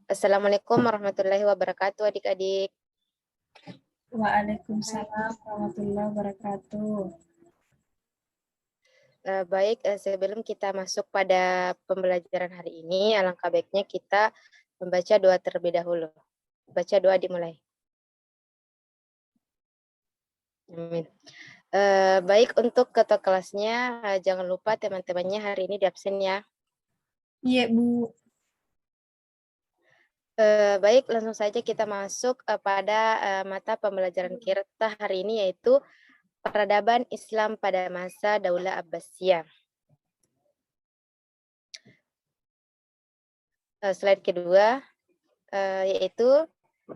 Assalamualaikum warahmatullahi wabarakatuh, adik-adik. Waalaikumsalam warahmatullahi wabarakatuh. Baik, sebelum kita masuk pada pembelajaran hari ini, alangkah baiknya kita membaca doa terlebih dahulu. Baca doa dimulai. Amin. Baik, untuk ketua kelasnya, jangan lupa teman-temannya hari ini di absen ya. Iya, Bu. Baik, langsung saja kita masuk pada mata pembelajaran kita hari ini, yaitu peradaban Islam pada masa Daulah Abbasiyah. Slide kedua, yaitu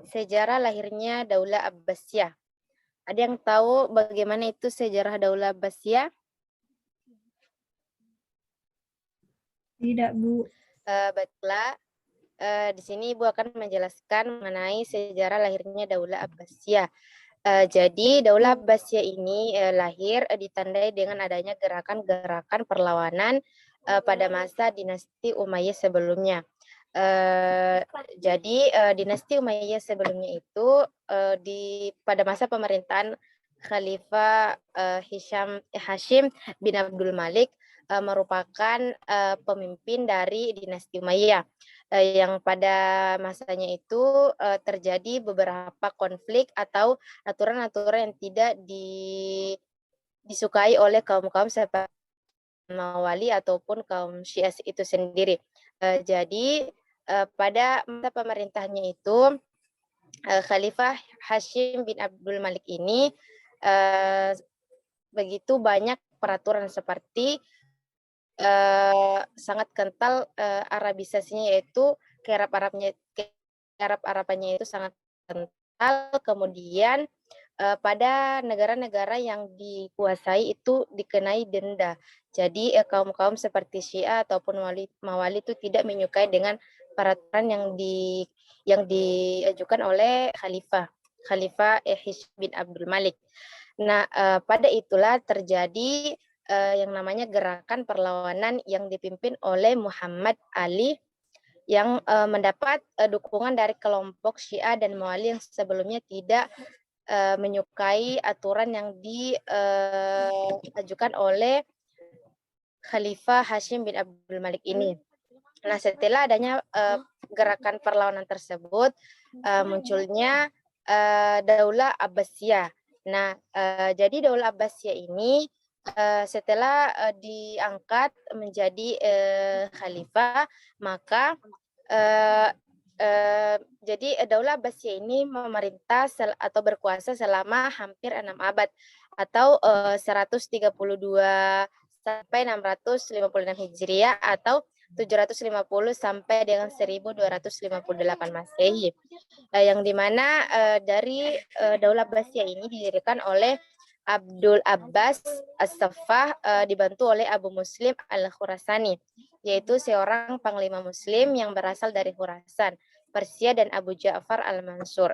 sejarah lahirnya Daulah Abbasiyah. Ada yang tahu bagaimana itu sejarah Daulah Abbasiyah? Tidak, Bu. Baiklah, di sini Ibu akan menjelaskan mengenai sejarah lahirnya Daulah Abbasiyah. Jadi Daulah Abbasiyah ini lahir ditandai dengan adanya gerakan-gerakan perlawanan pada masa dinasti Umayyah sebelumnya. Jadi dinasti Umayyah sebelumnya itu pada masa pemerintahan Khalifah Hashim bin Abdul Malik merupakan pemimpin dari dinasti Umayyah yang pada masanya itu terjadi beberapa konflik atau aturan-aturan yang tidak disukai oleh kaum-kaum seperti Mawali ataupun kaum Syiah itu sendiri. Jadi pada masa pemerintahnya itu Khalifah Hashim bin Abdul Malik ini begitu banyak peraturan seperti sangat kental Arabisasinya, yaitu kearab-arabannya itu sangat kental. Kemudian pada negara-negara yang dikuasai itu dikenai denda. Jadi kaum-kaum seperti Syiah ataupun Mawali itu tidak menyukai dengan peraturan yang diajukan oleh Khalifah Hisham bin Abdul Malik. Nah, pada itulah terjadi yang namanya gerakan perlawanan yang dipimpin oleh Muhammad Ali yang mendapat dukungan dari kelompok Syiah dan Mawali yang sebelumnya tidak menyukai aturan yang diajukan oleh Khalifah Hashim bin Abdul Malik ini. Nah, setelah adanya gerakan perlawanan tersebut, munculnya Daulah Abbasiyah. Nah, jadi Daulah Abbasiyah ini setelah diangkat menjadi khalifah, maka jadi Daulah Abbasiyah ini memerintah atau berkuasa selama hampir 6 abad atau 132 sampai 656 Hijriah atau 750 sampai dengan 1258 Masehi. Yang dimana dari Daulah Abbasiyah ini didirikan oleh Abdul Abbas As-Saffah dibantu oleh Abu Muslim Al-Khurasani, yaitu seorang panglima muslim yang berasal dari Khurasan, Persia, dan Abu Ja'far Al-Mansur.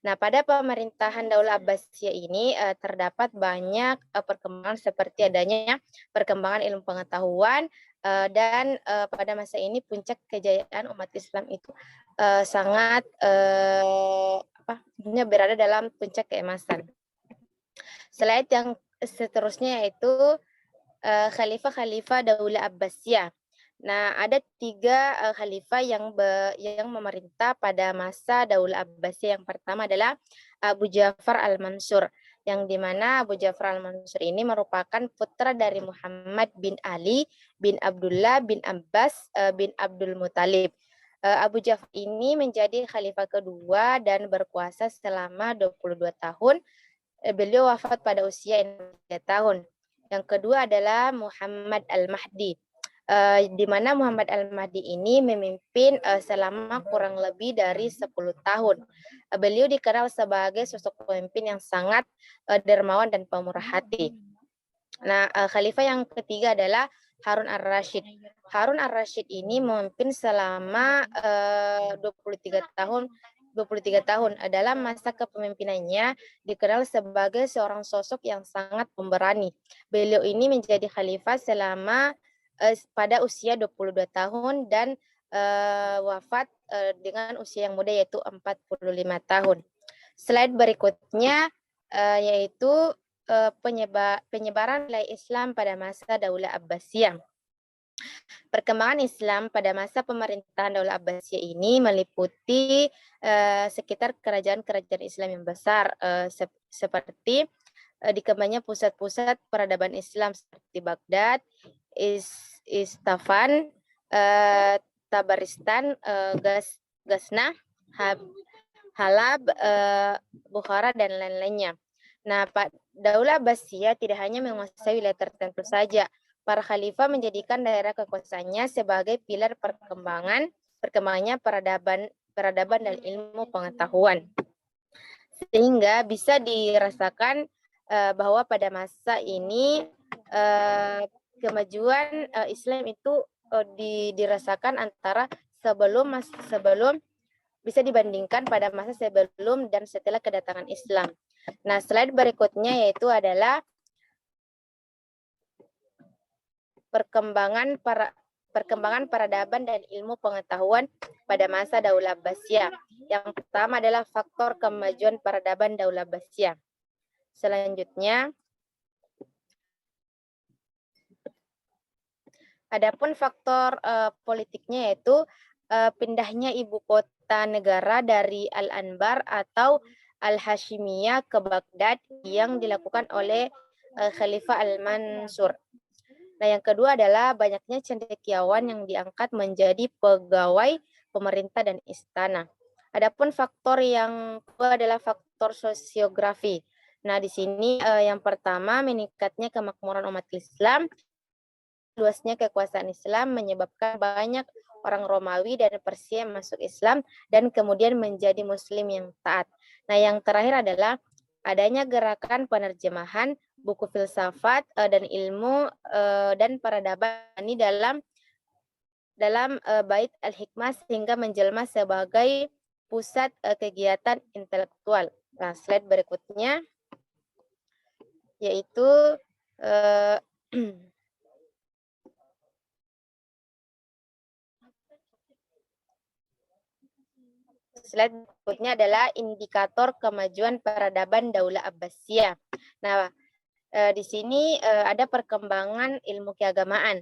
Nah, pada pemerintahan Daulah Abbasiyah ini terdapat banyak perkembangan seperti adanya perkembangan ilmu pengetahuan dan pada masa ini puncak kejayaan umat Islam itu sangat berada dalam puncak keemasan. Slide yang seterusnya yaitu khalifah-khalifah Daulah Abbasiyah. Nah, ada 3 khalifah yang memerintah pada masa Daulah Abbasiyah. Yang pertama adalah Abu Ja'far Al-Mansur, yang dimana Abu Ja'far Al-Mansur ini merupakan putra dari Muhammad bin Ali bin Abdullah bin Abbas bin Abdul Muthalib. Abu Ja'far ini menjadi khalifah kedua dan berkuasa selama 22 tahun. Beliau wafat pada usia 3 tahun. Yang kedua adalah Muhammad Al-Mahdi, di mana Muhammad Al-Mahdi ini memimpin selama kurang lebih dari 10 tahun. Beliau dikenal sebagai sosok pemimpin yang sangat dermawan dan pemurah hati. Nah, khalifah yang ketiga adalah Harun Ar-Rasyid. Harun Ar-Rasyid ini memimpin selama 23 tahun. Dalam masa kepemimpinannya dikenal sebagai seorang sosok yang sangat pemberani. Beliau ini menjadi khalifah selama pada usia 22 tahun dan wafat dengan usia yang muda yaitu 45 tahun. Slide berikutnya yaitu penyebaran nilai Islam pada masa Daulah Abbasiyah. Perkembangan Islam pada masa pemerintahan Daulah Abbasiyah ini meliputi sekitar kerajaan-kerajaan Islam yang besar seperti dikembangnya pusat-pusat peradaban Islam seperti Baghdad, Isfahan, Tabaristan, Ghazni, Halab, Bukhara, dan lain-lainnya. Nah, Daulah Abbasiyah tidak hanya menguasai wilayah tertentu saja. Para khalifah menjadikan daerah kekuasaannya sebagai pilar perkembangannya peradaban dan ilmu pengetahuan. Sehingga bisa dirasakan bahwa pada masa ini kemajuan Islam itu dirasakan antara sebelum bisa dibandingkan pada masa sebelum dan setelah kedatangan Islam. Nah, slide berikutnya yaitu adalah perkembangan peradaban dan ilmu pengetahuan pada masa Daulah Abbasiyah. Yang pertama adalah faktor kemajuan peradaban Daulah Abbasiyah. Selanjutnya, adapun faktor politiknya yaitu pindahnya ibu kota negara dari Al-Anbar atau Al-Hashimiyah ke Baghdad yang dilakukan oleh Khalifah Al-Mansur. Nah, yang kedua adalah banyaknya cendekiawan yang diangkat menjadi pegawai pemerintah dan istana. Adapun faktor yang kedua adalah faktor sosiografi. Nah, di sini yang pertama meningkatnya kemakmuran umat Islam, luasnya kekuasaan Islam menyebabkan banyak orang Romawi dan Persia masuk Islam dan kemudian menjadi Muslim yang taat. Nah, yang terakhir adalah adanya gerakan penerjemahan buku filsafat dan ilmu dan peradaban ini dalam Bait Al-Hikmah sehingga menjelma sebagai pusat kegiatan intelektual. Nah, slide berikutnya yaitu slide berikutnya adalah indikator kemajuan peradaban Daulah Abbasiyah. Nah, di sini ada perkembangan ilmu keagamaan.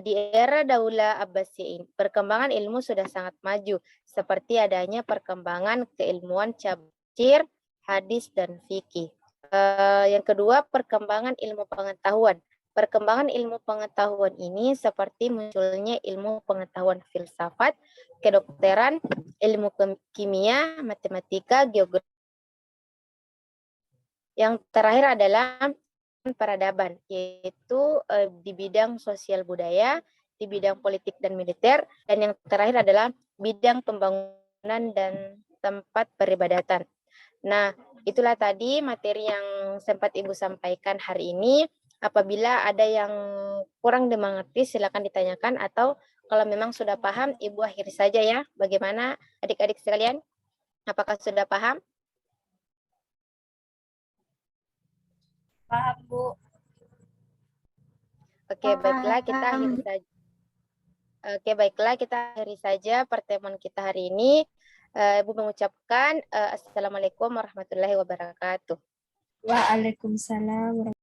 Di era Daulah Abbasiyah ini, perkembangan ilmu sudah sangat maju, seperti adanya perkembangan keilmuan tafsir, hadis, dan fikih. Yang kedua, perkembangan ilmu pengetahuan. Perkembangan ilmu pengetahuan ini seperti munculnya ilmu pengetahuan filsafat, kedokteran, ilmu kimia, matematika, geografi. Yang terakhir adalah peradaban, yaitu di bidang sosial budaya, di bidang politik dan militer, dan yang terakhir adalah bidang pembangunan dan tempat peribadatan. Nah, itulah tadi materi yang sempat Ibu sampaikan hari ini. Apabila ada yang kurang dimengerti, silakan ditanyakan, atau kalau memang sudah paham, Ibu akhiri saja ya. Bagaimana adik-adik sekalian? Apakah sudah paham? Paham, Bu. Oke, baiklah kita akhiri saja. Oke, baiklah kita akhiri saja pertemuan kita hari ini. Ibu mengucapkan Assalamualaikum warahmatullahi wabarakatuh. Waalaikumsalam.